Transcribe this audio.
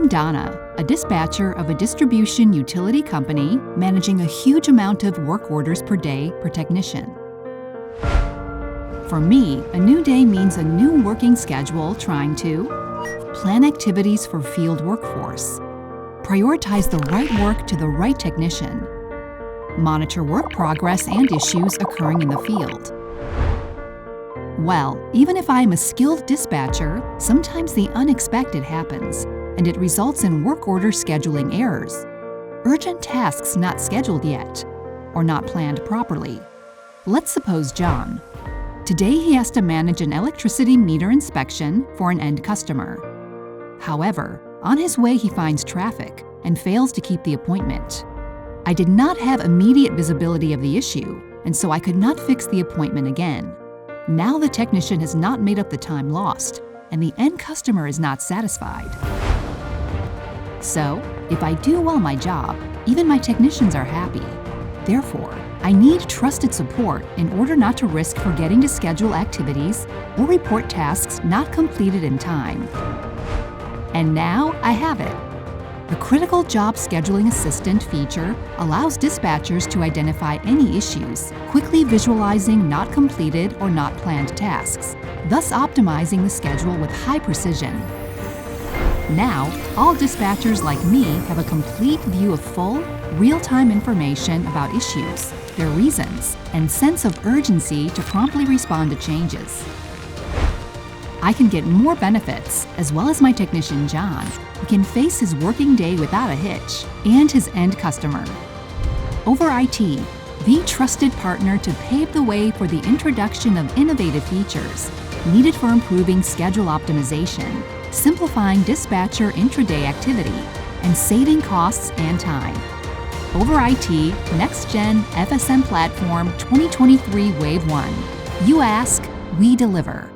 I'm Donna, a dispatcher of a distribution utility company managing a huge amount of work orders per day per technician. For me, a new day means a new working schedule trying to plan activities for field workforce, prioritize the right work to the right technician, monitor work progress and issues occurring in the field. Well, even if I'm a skilled dispatcher, sometimes the unexpected happens, and it results in work order scheduling errors, urgent tasks not scheduled yet, or not planned properly. Let's suppose John. Today he has to manage an electricity meter inspection for an end customer. However, on his way he finds traffic and fails to keep the appointment. I did not have immediate visibility of the issue, and so I could not fix the appointment again. Now the technician has not made up the time lost, and the end customer is not satisfied. So, if I do well my job, even my technicians are happy. Therefore, I need trusted support in order not to risk forgetting to schedule activities or report tasks not completed in time. And now I have it. The Critical Job Scheduling Assistant feature allows dispatchers to identify any issues, quickly visualizing not completed or not planned tasks, thus optimizing the schedule with high precision. Now, all dispatchers like me have a complete view of full, real-time information about issues, their reasons, and sense of urgency to promptly respond to changes. I can get more benefits, as well as my technician John, who can face his working day without a hitch, and his end customer. OverIT, the trusted partner to pave the way for the introduction of innovative features needed for improving schedule optimization, simplifying dispatcher intraday activity, and saving costs and time. OverIT Next-Gen FSM Platform 2023 Wave 1. You ask, we deliver.